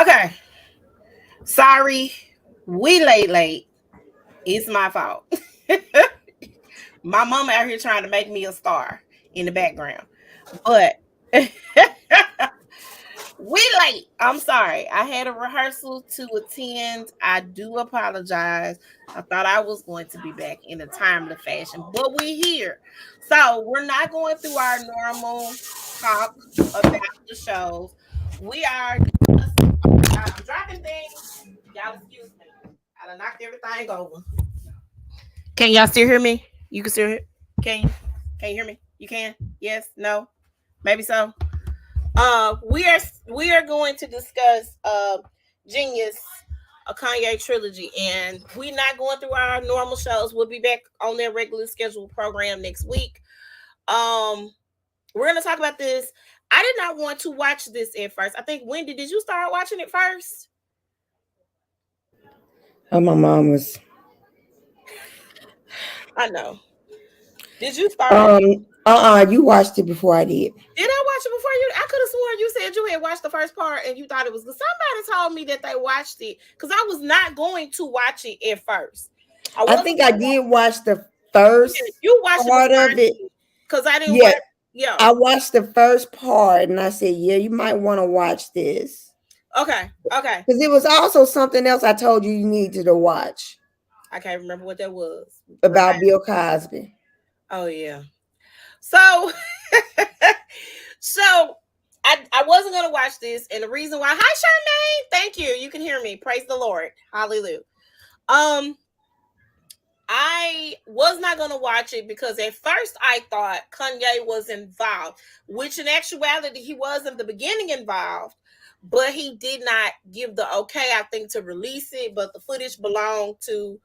Okay. Sorry. We late. It's my fault. My mama out here trying to make me a star in the background. But we late. I'm sorry. I had a rehearsal to attend. I do apologize. I thought I was going to be back in a timely fashion, but we're here. So we're not going through our normal talk about the shows. We are I'm dropping things. Y'all excuse me. I done knocked everything over. Can y'all still hear me? You can still hear? Can you? Can you hear me? You can? Yes? No? Maybe so. We are going to discuss Genius, a Kanye trilogy, and we're not going through our normal shows. We'll be back on their regular scheduled program next week. Um, we're gonna talk about this. I did not want to watch this at first. I think Wendy, did you start watching it first? Oh, my mom was. I know. Did you start? You watched it before I did. Did I watch it before you? I could have sworn you said you had watched the first part and you thought it was good. Somebody told me that they watched it because I was not going to watch it at first. I think I did watch the first You watched part of it. because I didn't Yeah, watch. Yeah. I watched the first part and I said, "Yeah, you might want to watch this." Okay. Because it was also something else I told you needed to watch. I can't remember what that was. About Bill Cosby. Oh yeah. So, so I wasn't gonna watch this, and the reason why. Hi, Charmaine. Thank you. You can hear me. Praise the Lord. Hallelujah. I was not gonna watch it because at first I thought Kanye was involved, which in actuality he was in the beginning involved, but he did not give the okay, I think, to release it. But the footage belonged to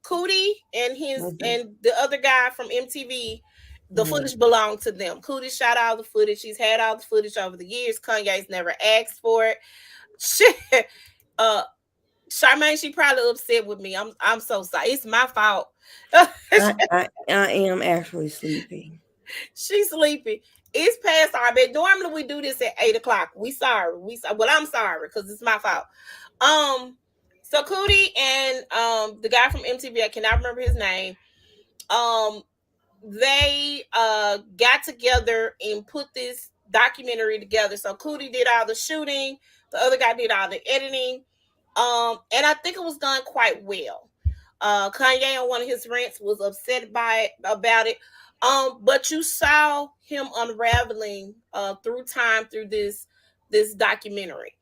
Cootie and and the other guy from MTV. The footage belonged to them. Cootie shot all the footage. She's had all the footage over the years. Kanye's never asked for it. Shit. Charmaine, she probably upset with me. I'm so sorry. It's my fault. I am actually sleepy. She's sleepy. It's past our bed. Normally we do this at 8 o'clock. Well, I'm sorry because it's my fault. So Cootie and the guy from MTV, I cannot remember his name. They got together and put this documentary together. So Cootie did all the shooting, the other guy did all the editing. And I think it was done quite well. Kanye on one of his rants was upset about it. But you saw him unraveling through time through this documentary.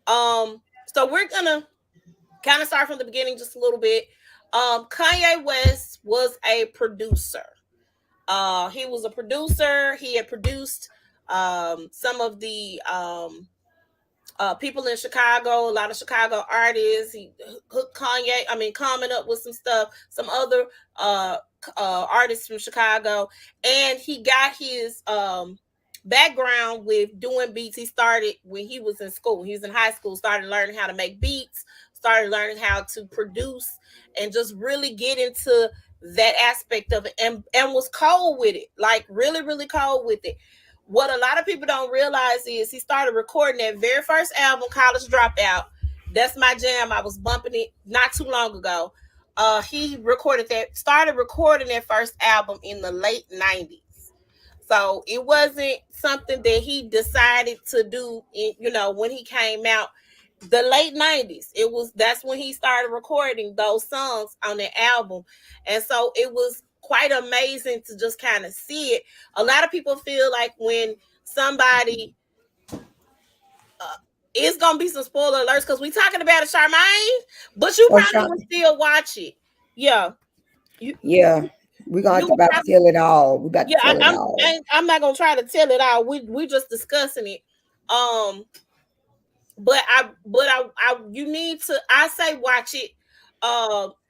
So we're gonna kind of start from the beginning just a little bit. Kanye West was a producer. He was a producer. He had produced some of the people in Chicago, a lot of Chicago artists. He hooked coming up with some stuff, some other artists from Chicago, and he got his background with doing beats. He started when he was in school. He was in high school, started learning how to make beats, started learning how to produce, and just really get into that aspect of it, and was cold with it, like really, really cold with it. What a lot of people don't realize is he started recording that very first album, College Dropout. That's my jam. I was bumping it not too long ago. He started recording that first album in the late 90s. So it wasn't something that he decided to do, when he came out. The late 90s, that's when he started recording those songs on the album. And so it was quite amazing to just kind of see it. A lot of people feel like when somebody it's gonna be some spoiler alerts because we talking about it, Charmaine, but you probably will still watch it. Yeah. Yeah. We're gonna about to tell it all. We about to tell it all. I'm not gonna try to tell it all. We just discussing it. But you need to, I say watch it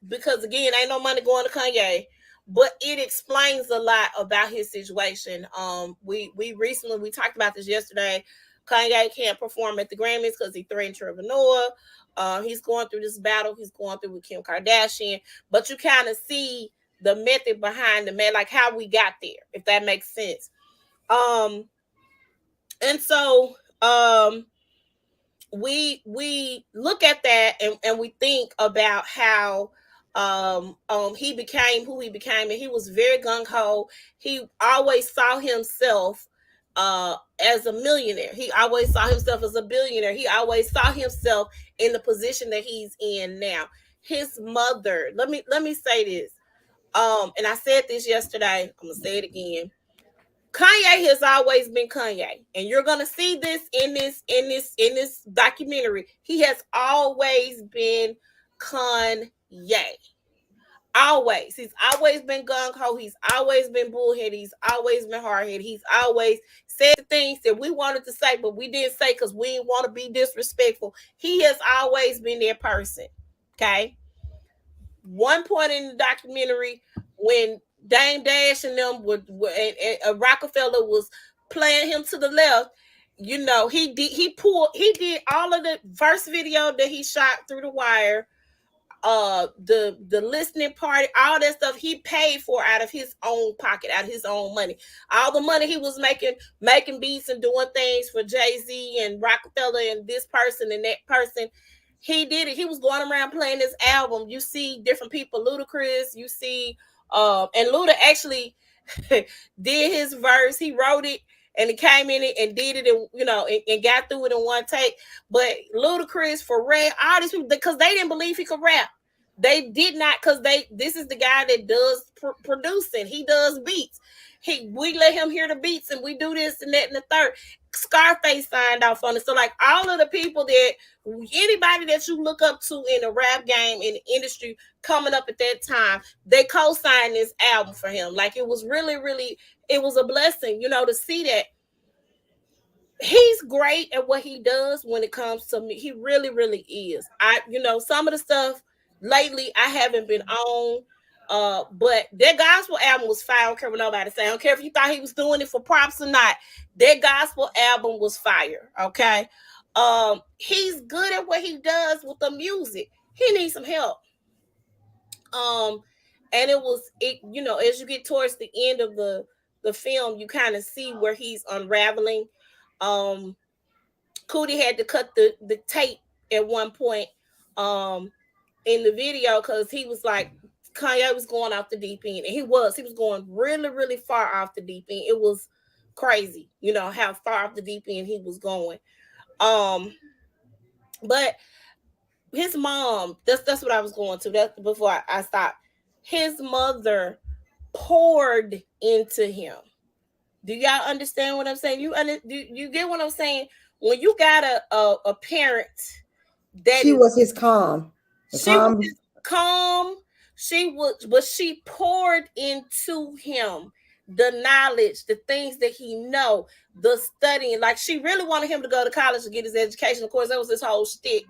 because again, ain't no money going to Kanye, but it explains a lot about his situation. We talked about this yesterday. Kanye can't perform at the Grammys because he threatened Trevor Noah. He's going through this battle he's going through with Kim Kardashian, but you kind of see the method behind the man, like how we got there, if that makes sense. And so we look at that, and we think about how he became who he became, and he was very gung-ho. He always saw himself as a millionaire. He always saw himself as a billionaire. He always saw himself in the position that he's in now. His mother, let me say this, and I said this yesterday, I'm gonna say it again. Kanye has always been Kanye, and you're gonna see this in this documentary. He has always been Kanye. Always, he's always been gung ho. He's always been bullheaded. He's always been hard headed. He's always said the things that we wanted to say, but we didn't say because we didn't want to be disrespectful. He has always been that person. Okay. One point in the documentary, when Dame Dash and them and Rockefeller was playing him to the left, he did all of the first video that he shot through the wire, the listening party, all that stuff he paid for out of his own pocket, out of his own money. All the money he was making beats and doing things for Jay-Z and Rockefeller and this person and that person. He did it. He was going around playing this album. You see different people, Ludacris, you see and Luda actually did his verse. He wrote it and he came in it and did it, and got through it in one take. But Ludacris, for Red, all these people, because they didn't believe he could rap. They did not, because this is the guy that does producing. He does beats. We let him hear the beats, and we do this and that and the third. Scarface signed off on it. So like all of the people that anybody that you look up to in the rap game, in the industry coming up at that time, they co-signed this album for him. Like it was really, really, it was a blessing, to see that. He's great at what he does when it comes to me. He really, really is. Some of the stuff lately I haven't been on. But that gospel album was fire. I don't care what nobody say. I don't care if you thought he was doing it for props or not. That gospel album was fire. Okay. He's good at what he does with the music. He needs some help. And as you get towards the end of the film, you kind of see where he's unraveling. Cootie had to cut the tape at one point in the video, because he was like, Kanye was going off the deep end, and he was going really, really far off the deep end. It was crazy, how far off the deep end he was going. But his mom, that's what I was going to. That before I stopped. His mother poured into him. Do y'all understand what I'm saying? Do you get what I'm saying? When you got a parent that she was his calm. She was calm. But she poured into him the knowledge, the things that he know, the studying. Like she really wanted him to go to college to get his education. Of course, that was his whole shtick.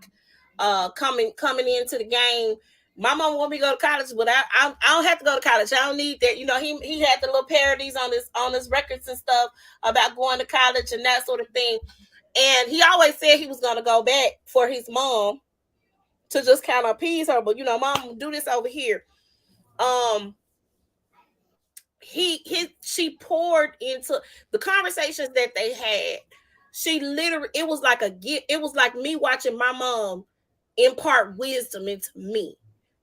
Coming into the game. My mom wanted me to go to college, but I don't have to go to college. I don't need that. He had the little parodies on his records and stuff about going to college and that sort of thing. And he always said he was going to go back for his mom to just kind of appease her. But mom, do this over here. She poured into the conversations that they had. She literally, it was like a gift. It was like me watching my mom impart wisdom into me.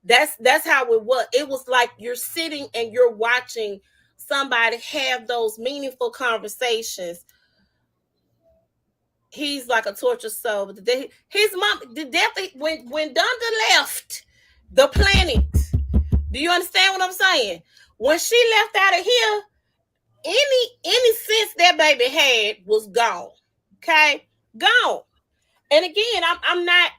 That's how it was. It was like you're sitting and you're watching somebody have those meaningful conversations. He's like a tortured soul. But his mom, definitely, when Donda left the planet, do you understand what I'm saying? When she left out of here, any sense that baby had was gone. Okay, gone. And again, I'm not.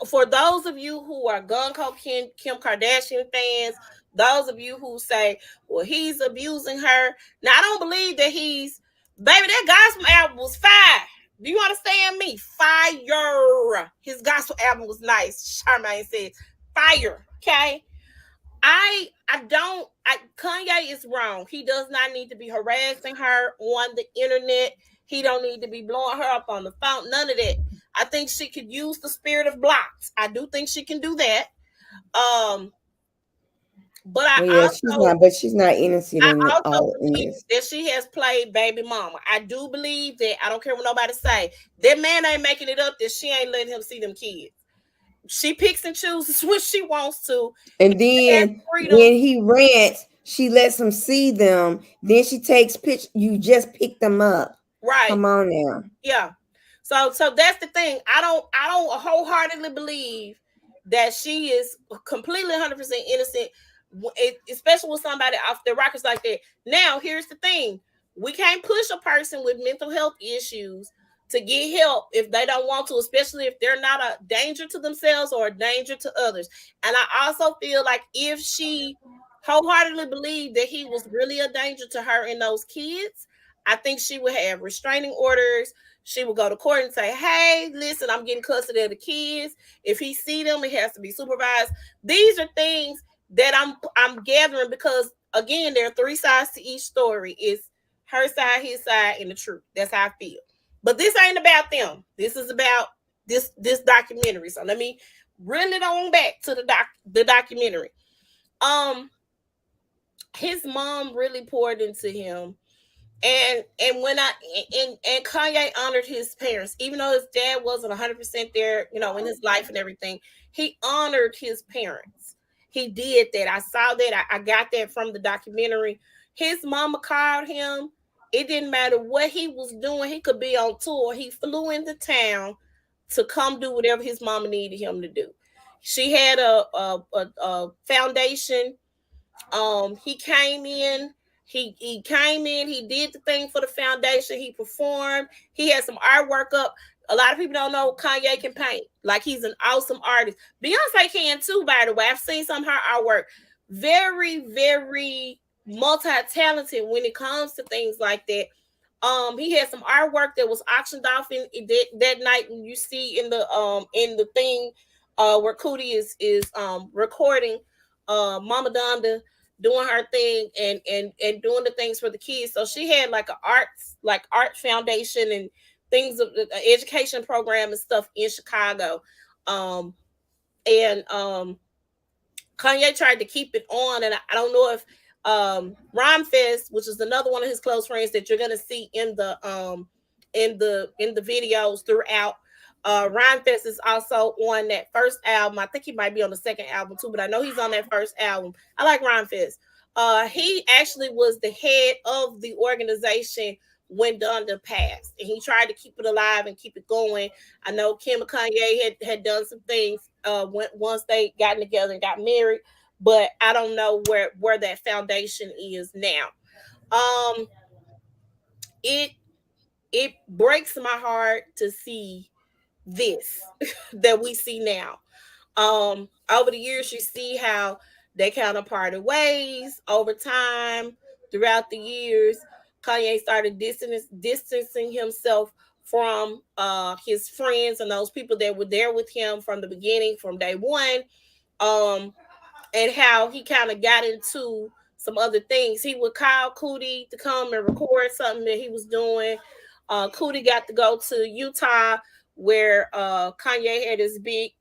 For those of you who are gung-ho Kim Kardashian fans, those of you who say, well, he's abusing her. Now, I don't believe that baby, that gospel album was fire. Do you understand me? Fire. His gospel album was nice. Charmaine said, fire. Okay. Kanye is wrong. He does not need to be harassing her on the internet. He don't need to be blowing her up on the phone. None of that. I think she could use the spirit of blocks. I do think she can do that. But Well, yeah, she's not innocent I in also all in believe this. that she has played baby mama. I do believe that. I don't care what nobody say. That man ain't making it up that she ain't letting him see them kids. She picks and chooses what she wants to. And Has then freedom. when he rants, she lets him see them. Then she takes pictures. You just pick them up. Right. Come on now. Yeah. So that's the thing. I don't wholeheartedly believe that she is completely 100% innocent, especially with somebody off the records like that. Now, here's the thing: we can't push a person with mental health issues to get help if they don't want to, especially if they're not a danger to themselves or a danger to others. And I also feel like if she wholeheartedly believed that he was really a danger to her and those kids, I think she would have restraining orders. She would go to court and say, "Hey, listen, I'm getting custody of the kids. If he see them, it has to be supervised." These are things that I'm gathering because again, there are three sides to each story. It's her side, his side, and the truth. That's how I feel. But this ain't about them. This is about this documentary. So let me reel it on back to the documentary. Um, his mom really poured into him, and when and Kanye honored his parents, even though his dad wasn't 100% there, in his life and everything. He honored his parents. He did that. I saw that. I got that from the documentary. His mama called him. It didn't matter what he was doing. He could be on tour. He flew into town to come do whatever his mama needed him to do. She had a foundation. He came in. He came in. He did the thing for the foundation. He performed. He had some artwork up. A lot of people don't know Kanye can paint. Like, he's an awesome artist. Beyonce can too, by the way. I've seen some of her artwork. Very, very multi-talented when it comes to things like that. He had some artwork that was auctioned off in that night. When you see in the thing where Cootie is recording Mama Donda doing her thing and doing the things for the kids. So she had like art foundation and things of the education program and stuff in Chicago. And Kanye tried to keep it on, and I don't know if Rhyme Fest, which is another one of his close friends that you're gonna see in the videos throughout. Rhyme Fest is also on that first album. I think he might be on the second album too, but I know he's on that first album. I like Rhyme Fest. He actually was the head of the organization when Donda passed, and he tried to keep it alive and keep it going. I know Kim and Kanye had done some things once they got together and got married, but I don't know where that foundation is now. Um, it it breaks my heart to see this that we see now. Over the years, you see how they kind of parted ways over time. Throughout the years, Kanye started distancing himself from his friends and those people that were there with him from the beginning, from day one. Um, and how he kind of got into some other things. He would call Cootie to come and record something that he was doing. Cootie got to go to Utah where Kanye had his big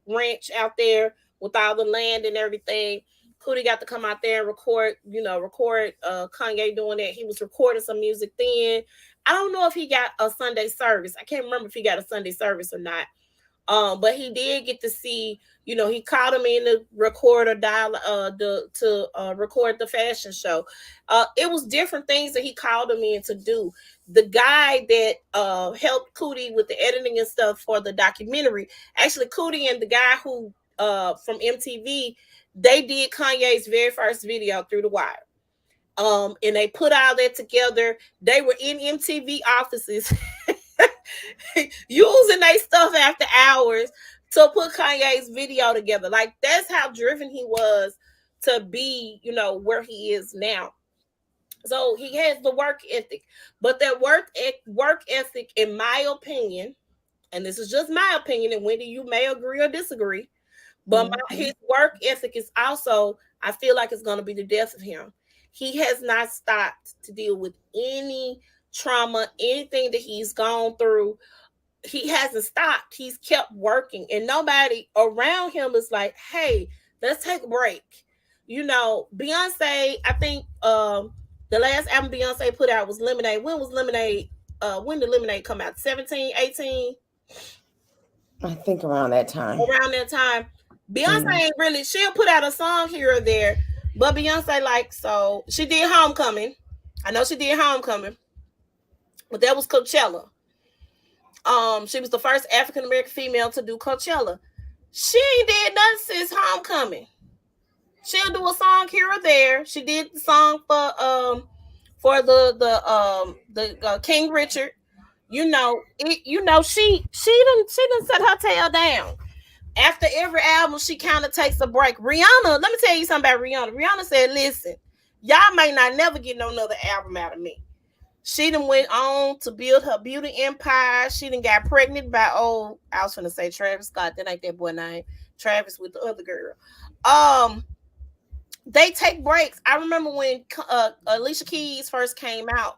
ranch out there with all the land and everything. Cootie got to come out there and record Kanye doing that. He was recording some music then. I don't know if he got a Sunday service. I can't remember if he got a Sunday service or not. But he did get to see, he called him in to record a dial to record the fashion show. It was different things that he called him in to do. The guy that helped Cootie with the editing and stuff for the documentary, actually Cootie and the guy who from MTV, they did Kanye's very first video, Through the Wire. And they put all that together. They were in MTV offices using their stuff after hours to put Kanye's video together. Like, that's how driven he was to be, where he is now. So he has the work ethic, but that work ethic, in my opinion, and this is just my opinion, and Wendy, you may agree or disagree, but Mm-hmm. his work ethic is also, I feel like it's going to be the death of him. He has not stopped to deal with any trauma, anything that he's gone through. He hasn't stopped. He's kept working, and nobody around him is like, "Hey, let's take a break." Beyonce, I think the last album Beyonce put out was Lemonade. When was Lemonade? When did Lemonade come out? 17, 18, I think around that time. around that time. Beyonce Mm. ain't really, she'll put out a song here or there, but Beyonce, like, so she did Homecoming. I know she did Homecoming, but that was Coachella. She was the first African American female to do Coachella. She ain't did nothing since Homecoming. She'll do a song here or there. She did the song for the King Richard. She didn't set her tail down. After every album, she kind of takes a break. Rihanna, let me tell you something about Rihanna. Rihanna said, "Listen, y'all may not never get no another album out of me." She done went on to build her beauty empire. She done got pregnant by I was gonna say Travis Scott. That ain't that boy name. Travis with the other girl. Um, they take breaks. I remember when Alicia Keys first came out.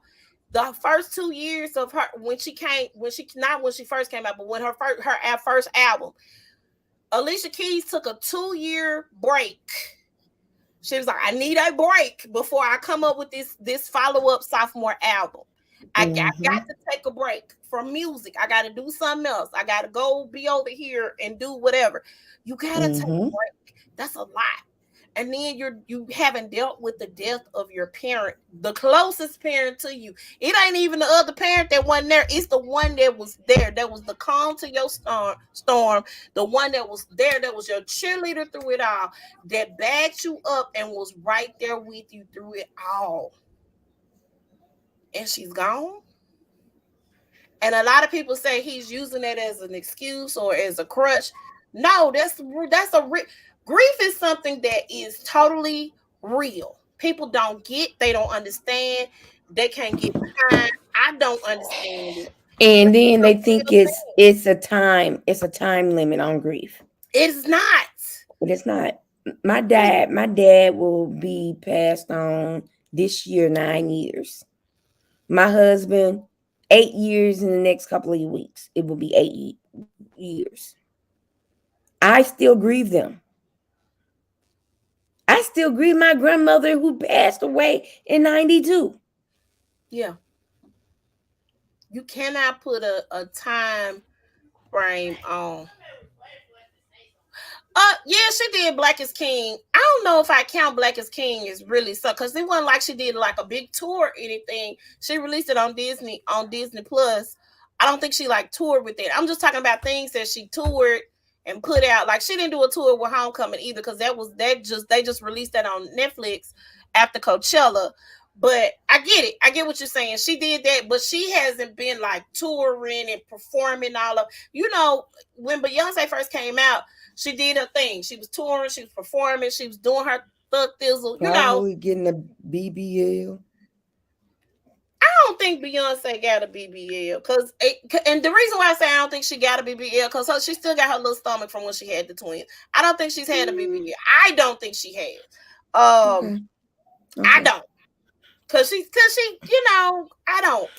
The first 2 years of her when she first came out, but when her first album, Alicia Keys took a 2 year break. She was like, I need a break before I come up with this follow up sophomore album. I got Mm-hmm. to take a break from music. I got to do something else. I got to go be over here and do whatever. You got to take a Mm-hmm. break. That's a lot. And then you haven't dealt with the death of your parent, the closest parent to you. It ain't even the other parent that wasn't there. It's the one that was there. That was the calm to your storm. The one that was there. That was your cheerleader through it all. That backed you up and was right there with you through it all. And she's gone. And a lot of people say he's using that as an excuse or as a crutch. No, grief is something that is totally real. People don't get, they don't understand, they can't get behind. I don't understand it, but And then it's a they think real thing. it's a time limit on grief. It's not. But it's not. It's My dad will be passed on this year 9 years. My husband, 8 years in the next couple of weeks. It will be 8 years. I still grieve them. I still grieve my grandmother who passed away in 92. yeah. You cannot put a time frame on. Yeah, she did Black is King. I don't know if I count Black is King as really so, because it wasn't like she did like a big tour or anything. She released it on Disney Plus. I don't think she like toured with it. I'm just talking about things that she toured and put out. Like she didn't do a tour with Homecoming either, because they just released that on Netflix after Coachella. But I get it. I get what you're saying. She did that, but she hasn't been like touring and performing all of. When Beyonce first came out, she did her thing. She was touring, she was performing, she was doing her thug thizzle. Probably getting a BBL. I don't think Beyonce got a BBL and the reason why I say I don't think she got a BBL because she still got her little stomach from when she had the twins. I don't think she's had a Mm, BBL. I don't think she has. okay. I Okay. don't because I don't.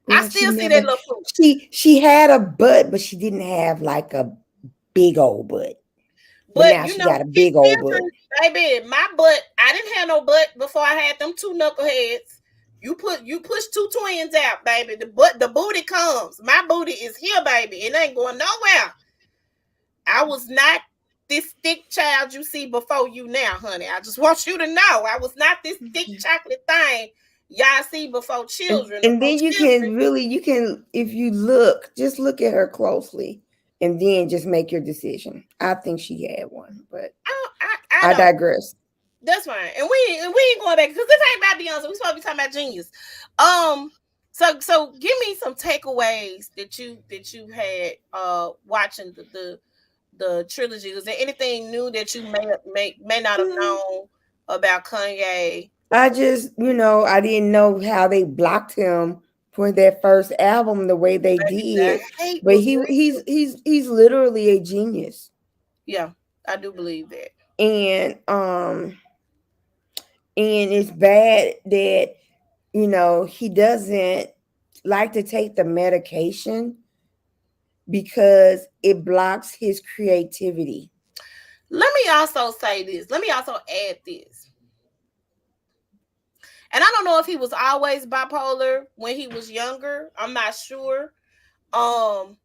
I Well, she still see that never little food. she had a butt, but she didn't have like a big old butt. But But now she got a big old butt. children, baby, my butt, I didn't have no butt before I had them two knuckleheads. You push two twins out, baby. The booty comes. My booty is here, baby. It ain't going nowhere. I was not this thick child you see before you now, honey. I just want you to know I was not this thick Okay. chocolate thing y'all see before And children. and Before then children, you can if you look, just look at her closely and then just make your decision. I think she had one, but I I don't. digress. That's fine. And we ain't going back because this ain't about Beyonce. We supposed to be talking about Genius. Um, so give me some takeaways that you had watching the trilogy. Was there anything new that you may not have Mm, known about Kanye? I just, I didn't know how they blocked him for their first album the way they Baby, the did. hate But was real. he's literally a genius. Yeah, I do believe that. And it's bad that he doesn't like to take the medication because it blocks his creativity. Let me also say this. Let me also add this. And I don't know if he was always bipolar when he was younger. I'm not sure. Um,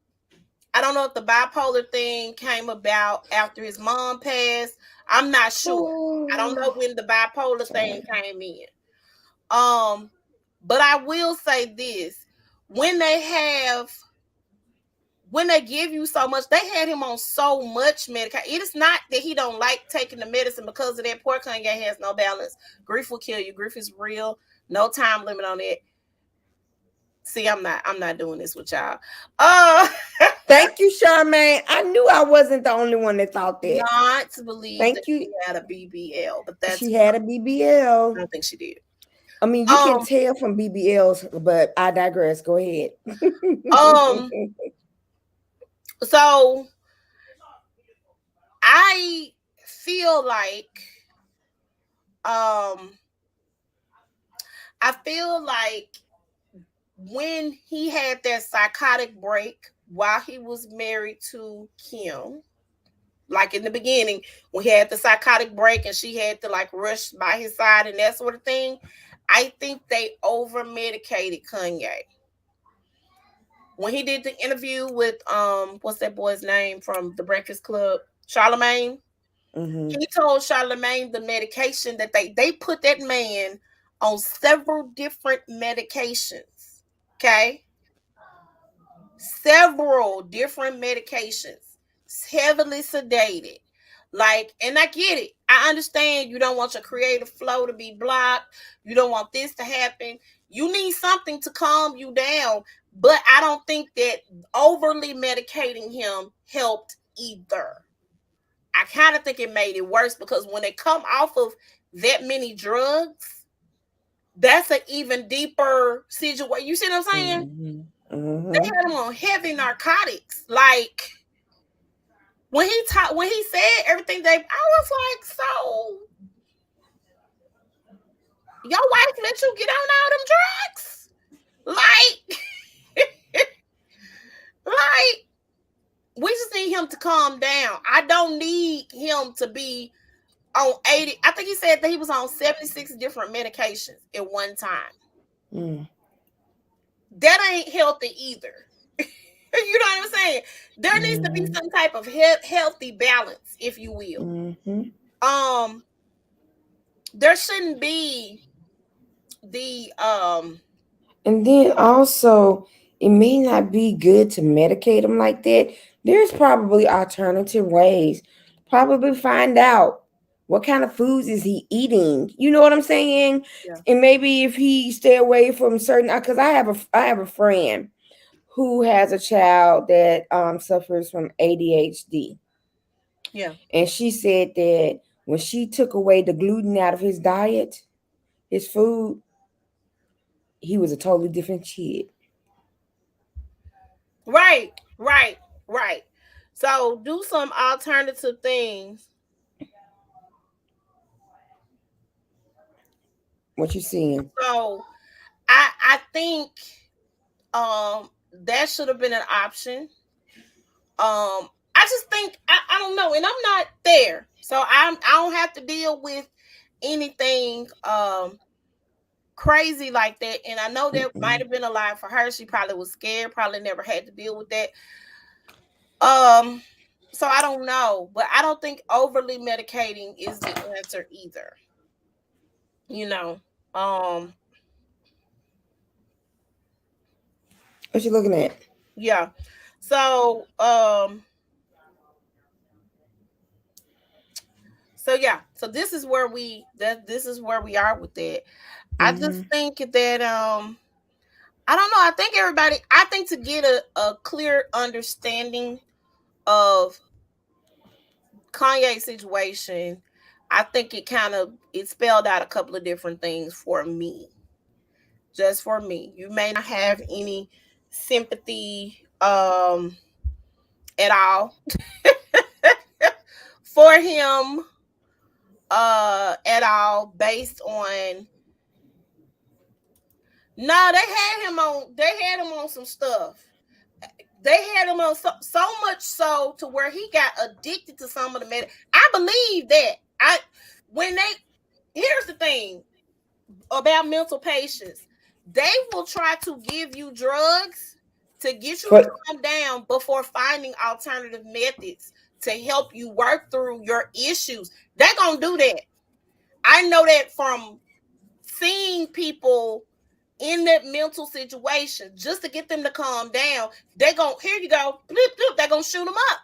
I don't know if the bipolar thing came about after his mom passed. I'm not sure. I don't know Oh, when the bipolar thing sorry. came in. Um, but I will say this: when they have when they give you so much, they had him on so much medication. It is not that he don't like taking the medicine because of that. Poor Kanye has no balance. Grief will kill you. Grief is real. No time limit on it. See, I'm not doing this with y'all. Uh Thank you, Charmaine. I knew I wasn't the only one that thought that. not to believe that Thank you. she had a BBL, but that's She had a I BBL. don't think she did. I mean, you can Um, tell from BBLs, but I digress. Go ahead. um, so I feel like um I feel like when he had that psychotic break while he was married to Kim, like in the beginning, when he had the psychotic break and she had to like rush by his side and that sort of thing, I think they over medicated Kanye. When he did the interview with what's that boy's name from the Breakfast Club, Charlemagne, Hmm. he told Charlemagne the medication that they put that man on several different medications. Okay, several different medications, heavily sedated. Like, and I get it. I understand you don't want your creative flow to be blocked. You don't want this to happen. You need something to calm you down. But I don't think that overly medicating him helped either. I kind of think it made it worse because when they come off of that many drugs, that's an even deeper situation. You see what I'm saying? Hmm. They Hmm. had him on heavy narcotics. Like when he said everything, I was like, so your wife let you get on all them drugs? Like, like we just need him to calm down. I don't need him to be on 80. I think he said that he was on 76 different medications at one time. Mm. That ain't healthy either. You know what I'm saying? There needs to be Hmm. some type of healthy balance, if you will. Hmm. Um, there shouldn't be the. And then also, it may not be good to medicate them like that. There's probably alternative ways. Probably find out what kind of foods is he eating. You know what I'm saying? Yeah, And maybe if he stay away from certain, because I have a friend who has a child that suffers from ADHD, yeah. and she said that when she took away the gluten out of his diet, his food, he was a totally different kid. Right, right, right. So do some alternative things. What you seeing? So I think that should have been an option. I just think I don't know, and I'm not there, so I don't have to deal with anything crazy like that. And I know that might Mm-mm. have been a lie for her. She probably was scared, probably never had to deal with that. Um, so I don't know, but I don't think overly medicating is the answer either. You know, um, What you looking at? yeah. So yeah, so this is where we are with that. I just Mm-hmm. think that I don't know. I think to get a clear understanding of Kanye's situation, I think it spelled out a couple of different things for me. Just for me. You may not have any sympathy at all for him at all based on no, they had him on some stuff. They had him on so much so to where he got addicted to some of the med. I believe that. When they Here's the thing about mental patients. They will try to give you drugs to get you to For calm down before finding alternative methods to help you work through your issues. They're going to do that. I know that from seeing people in that mental situation just to get them to calm down. They going to, here you go, blip, blip, they're going to shoot them up.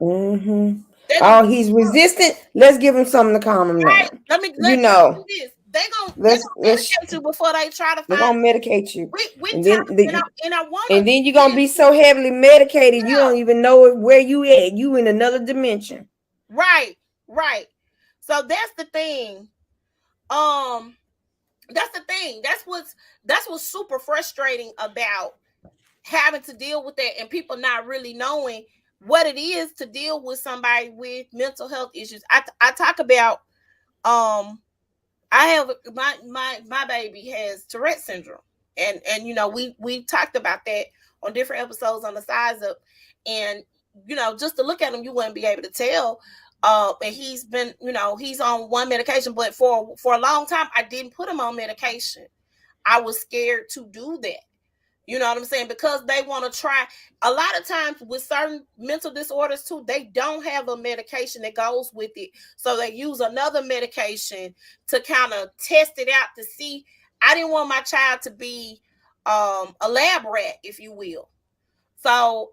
mm-hmm. They're going Oh, to, he's resistant. Let's give him something to calm him right, down. let You me know, do this. They're let's gonna let's medicate you before they try to we're find. gonna medicate you, We and talk, then the, and I want and to then you're gonna give be you, so heavily medicated you yeah, don't even know where you at. You in another dimension. right, right. So that's the thing. Um, that's the thing. That's what's super frustrating about having to deal with that and people not really knowing what it is to deal with somebody with mental health issues. I talk about um I have my baby has Tourette syndrome, and we talked about that on different episodes on the size of, and just to look at him, you wouldn't be able to tell. And he's been, he's on one medication, but for a long time, I didn't put him on medication. I was scared to do that. You know what I'm saying? Because they want to try. A lot of times with certain mental disorders too, they don't have a medication that goes with it. So they use another medication to kind of test it out to see. I didn't want my child to be a lab rat, if you will. So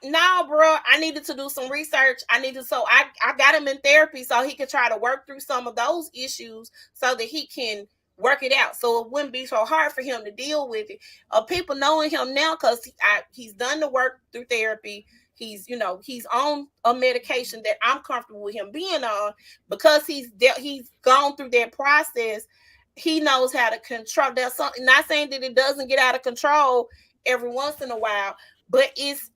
now, bro, I needed to do some research. I got him in therapy so he could try to work through some of those issues so that he can work it out. So it wouldn't be so hard for him to deal with it. People knowing him now because he's done the work through therapy. He's on a medication that I'm comfortable with him being on because he's gone through that process. He knows how to control. That's something. Not saying that it doesn't get out of control every once in a while, but it's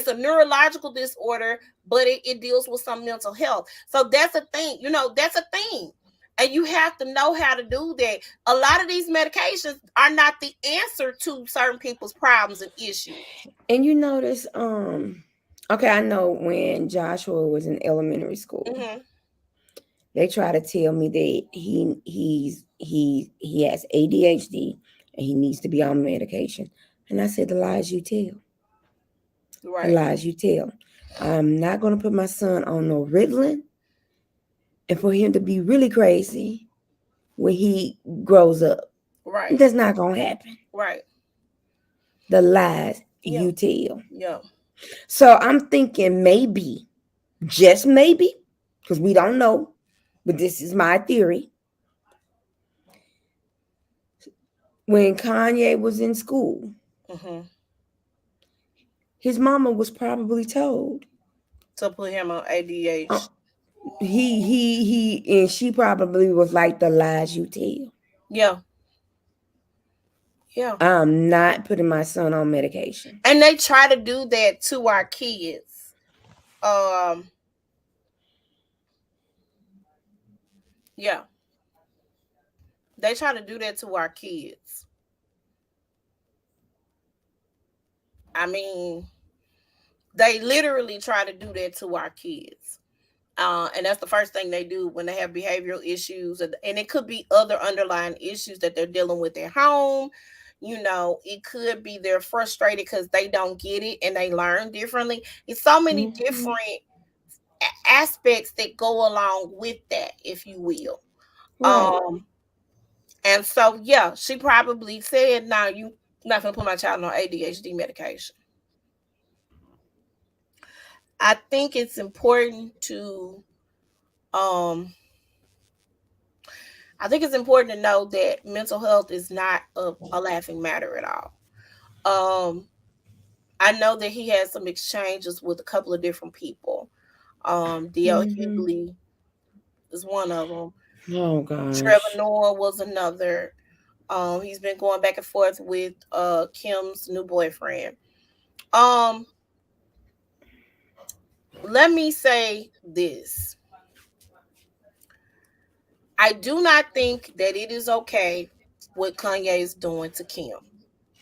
a neurological disorder, but it deals with some mental health. So that's a thing. That's a thing. And you have to know how to do that. A lot of these medications are not the answer to certain people's problems and issues. And you notice, okay, I know when Joshua was in elementary school, Mm-hmm. they try to tell me that he has ADHD and he needs to be on medication. And I said, the lies you tell. The Right. lies you tell. I'm not gonna put my son on no Ritalin and for him to be really crazy when he grows up. Right. That's not gonna happen. Right. The lies Yeah. you tell. Yeah. So I'm thinking maybe, just maybe, because we don't know, but this is my theory. When Kanye was in school, Mm-hmm. his mama was probably told. To put him on uh, ADH. and she probably was like the lies you tell. Yeah. Yeah. I'm not putting my son on medication. And they try to do that to our kids. Um, yeah. They try to do that to our kids. I mean, they literally try to do that to our kids. And that's the first thing they do when they have behavioral issues. And it could be other underlying issues that they're dealing with at home. It could be they're frustrated because they don't get it and they learn differently. It's so many Mhm. different aspects that go along with that, if you will. Right. Um, and so, yeah, she probably said, "No, you not gonna put my child on ADHD medication." I think it's important to um I think it's important to know that mental health is not a laughing matter at all. Um I know that he had some exchanges with a couple of different people. DL Hmm. Hughley is one of them. Oh Trevor gosh. Noah was another. He's been going back and forth with Kim's new boyfriend. Um, Let me say this. I do not think that it is okay what Kanye is doing to Kim.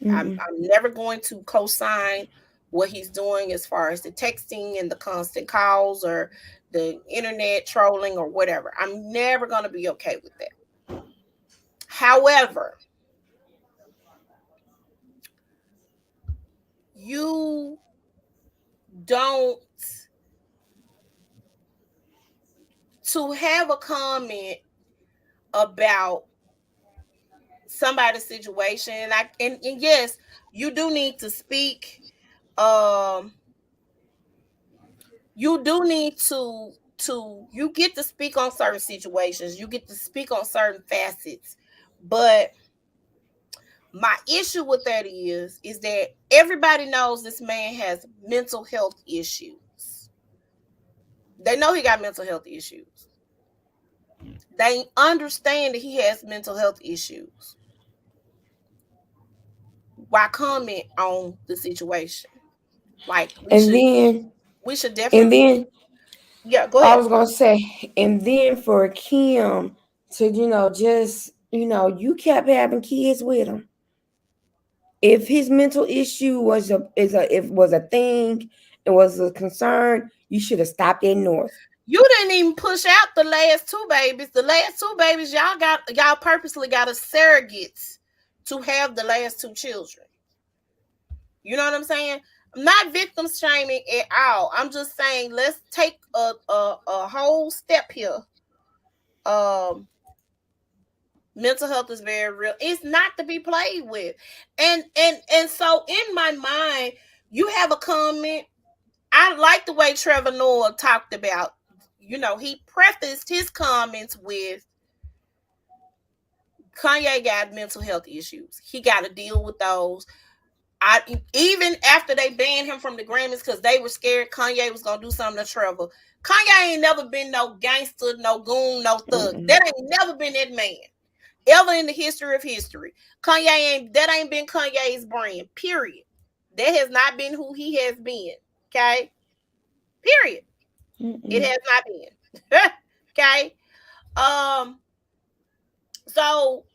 I'm Mm-mm. never going to co-sign what he's doing as far as the texting and the constant calls or the internet trolling or whatever. I'm never going to be okay with that. However, you don't, to have a comment about somebody's situation, and yes, you do need to speak. um you do need to you get to speak on certain situations, you get to speak on certain facets, but my issue with that is that everybody knows this man has mental health issues. They know he got mental health issues. They understand that he has mental health issues. Why comment on the situation? Like we And should then, we should and definitely. then Yeah, go I ahead. was gonna say, and then for Kim to, just, you kept having kids with him. If his mental issue was a thing, it was a concern, you should have stopped at North. You didn't even push out the last two babies. The last two babies, y'all purposely got a surrogates to have the last two children. You know what I'm saying? I'm not victim shaming at all. I'm just saying let's take a whole step here. Um, Mental health is very real. It's not to be played with. And so in my mind, you have a comment. I like the way Trevor Noah talked about, he prefaced his comments with Kanye got mental health issues. He got to deal with those. I Even after they banned him from the Grammys because they were scared Kanye was gonna do something to Trevor. Kanye ain't never been no gangster, no goon, no thug. Mm-mm. That ain't never been that man ever in the history of history. That ain't been Kanye's brand. Period. That has not been who he has been. Okay. Period. It Mm-mm. has not been. Okay. Um. So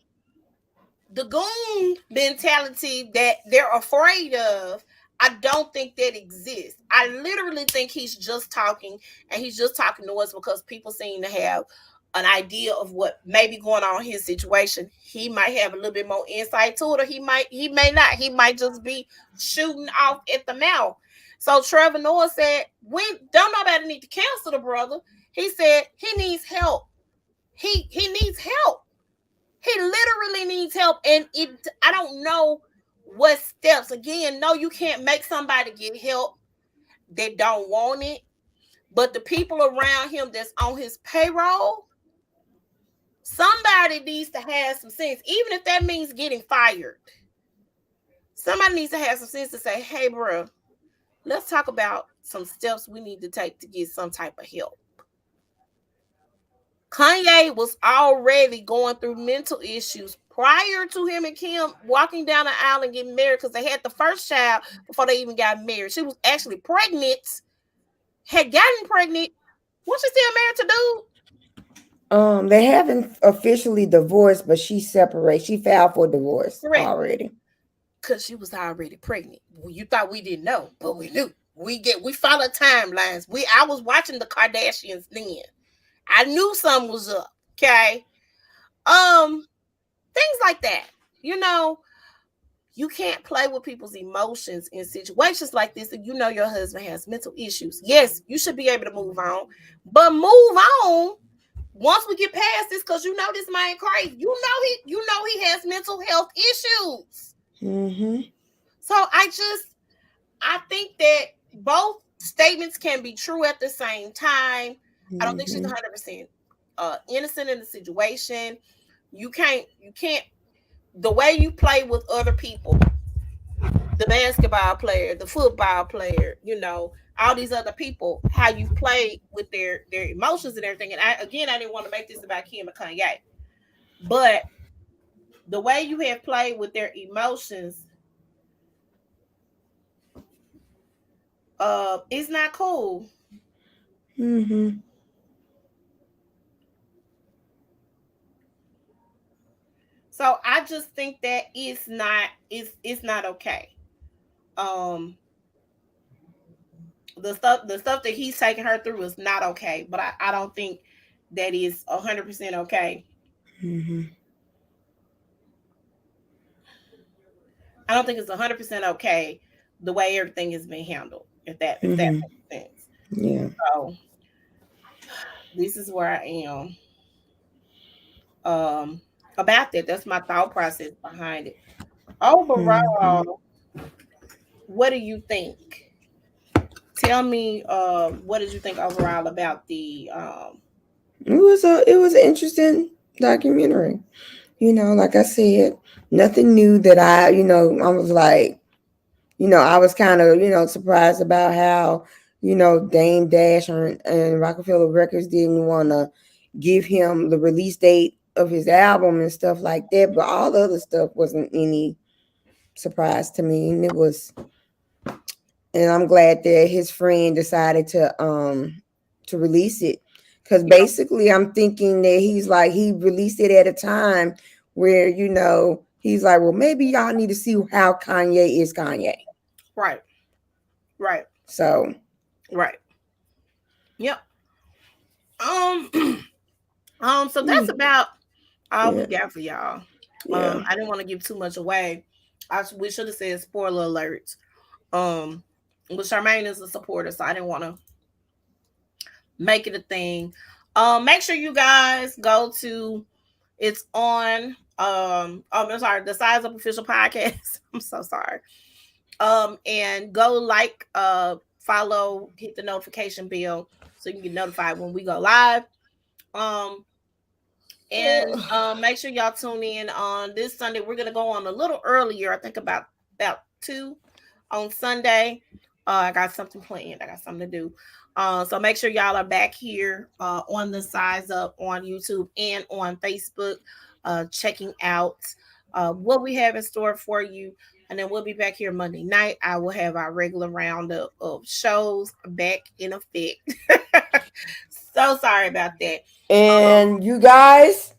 the goon mentality that they're afraid of, I don't think that exists. I literally think he's just talking, and he's just talking to us because people seem to have an idea of what may be going on in his situation. He might have a little bit more insight to it, or he may not. He might just be shooting off at the mouth. So Trevor Noah said, "We don't nobody need to cancel the brother." He said he needs help. He needs help. He literally needs help. And I don't know what steps. Again, no, you can't make somebody get help that don't want it. But the people around him that's on his payroll, somebody needs to have some sense, even if that means getting fired. Somebody needs to have some sense to say, hey, bro, let's talk about some steps we need to take to get some type of help. Kanye was already going through mental issues prior to him and Kim walking down the aisle and getting married because they had the first child before they even got married. She was actually pregnant, had gotten pregnant. Was she still married to dude? They haven't officially divorced, but she separated. She filed for divorce Correct. already. Because she was already pregnant. Well, you thought we didn't know, but we knew. We follow timelines. I was watching the Kardashians then. I knew something was up. Okay. Things like that. You know, you can't play with people's emotions in situations like this. If you know your husband has mental issues, yes, you should be able to move on, but move on once we get past this, because you know this man crazy. You know he has mental health issues. Mm-hmm. So I think that both statements can be true at the same time. I don't think she's Mm-hmm. 100% innocent in the situation. You can't the way you play with other people, the basketball player, the football player, all these other people, how you play with their emotions and everything. And I didn't want to make this about Kim and Kanye, but the way you have played with their emotions, is not cool. Mm-hmm. So I just think that it's not okay. Um, the stuff that he's taking her through is not okay. But I don't think that is 100% okay. Mm-hmm. I don't think it's 100% okay the way everything has been handled. If that Mm-hmm. makes sense. Yeah. So this is where I am um about that. That's my thought process behind it. Mm-hmm. Overall, what do you think? Tell me, what did you think overall about the It was an interesting documentary. Like I said, nothing new that I was like, I was kind of, surprised about how, Dame Dash and Rockefeller Records didn't want to give him the release date of his album and stuff like that. But all the other stuff wasn't any surprise to me. And I'm glad that his friend decided to release it. Because yeah, basically I'm thinking that he released it at a time where, he's like, well, maybe y'all need to see how Kanye is Kanye. right, right, So right. Yep. Um so that's mm, about all we yeah, got for y'all. yeah. I didn't want to give too much away. We should have said spoiler alerts. Um but Charmaine is a supporter, so I didn't want to make it a thing. Make sure you guys go to it's on I'm sorry, the Size Up Official Podcast. I'm so sorry. And go like, follow, hit the notification bell so you can get notified when we go live. Um, and make sure y'all tune in on this Sunday. We're gonna go on a little earlier. I think about 2 on Sunday. I got something planned. I got something to do. So make sure y'all are back here on the Size Up on YouTube and on Facebook, checking out what we have in store for you. And then we'll be back here Monday night. I will have our regular roundup of shows back in effect. So sorry about that. Um, And you guys,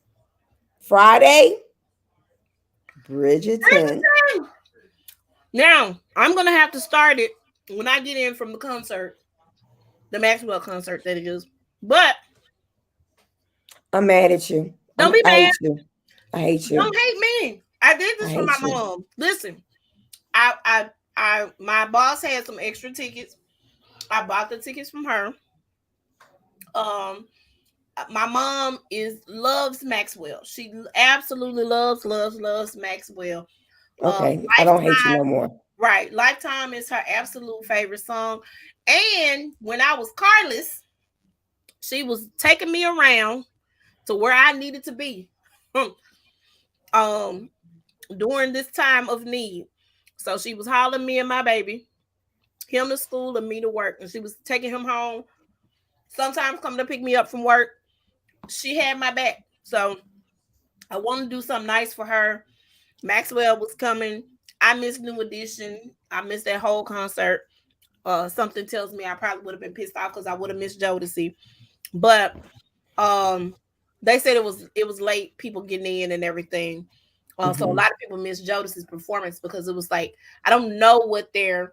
Friday, Bridgerton. Now I'm gonna have to start it when I get in from the concert, the Maxwell concert that it is. But I'm mad at you. don't be I mad. hate you. I hate you. Don't hate me. I did I this for my hate you. mom. Listen, I my boss had some extra tickets. I bought the tickets from her. Um, my mom loves Maxwell. She absolutely loves Maxwell. Okay, I don't hate you Lifetime, no more. right? Lifetime is her absolute favorite song. And when I was carless, she was taking me around to where I needed to be. um During this time of need. So she was hauling me and my baby, him to school and me to work. And she was taking him home. Sometimes coming to pick me up from work. She had my back. So I wanted to do something nice for her. Maxwell was coming. I missed New Edition. I missed that whole concert. Something tells me I probably would have been pissed off because I would have missed Jodeci. But um they said it was late, people getting in and everything. So a Mm-hmm. lot of people missed Jodeci's performance because it was like, I don't know what their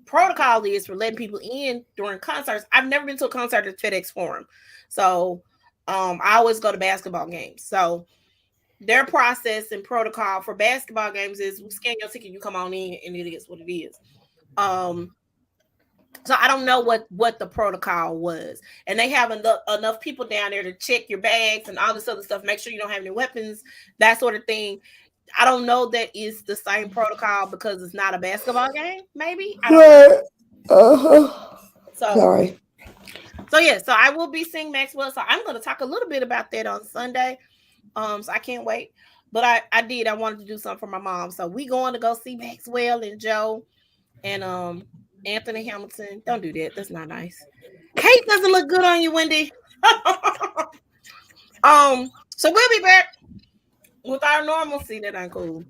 protocol is for letting people in during concerts. I've never been to a concert at FedEx Forum. So I always go to basketball games. So their process and protocol for basketball games is we scan your ticket, you come on in, and it is what it is. Um so I don't know what the protocol was, and they have enough people down there to check your bags and all this other stuff, make sure you don't have any weapons, that sort of thing. I don't know that is the same protocol because it's not a basketball game. Maybe I don't know. Right. Uh-huh. So Sorry. yeah, so I will be seeing Maxwell. So I'm going to talk a little bit about that on Sunday. So I can't wait. But I wanted to do something for my mom. So we going to go see Maxwell and Joe and Anthony Hamilton. Don't do that. That's not nice. Kate doesn't look good on you, Wendy. So we'll be back with our normalcy. That ain't cool.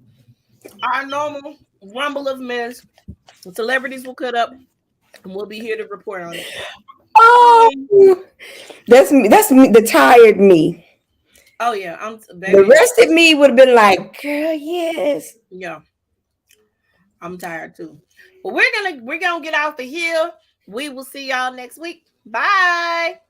Our normal rumble of mess. The celebrities will cut up, and we'll be here to report on it. Oh, Um, that's me. That's me. The tired me. oh yeah, I'm The baby. rest of me would have been like, girl, yes. Yeah, I'm tired too. But we're gonna get off of here. We will see y'all next week. Bye.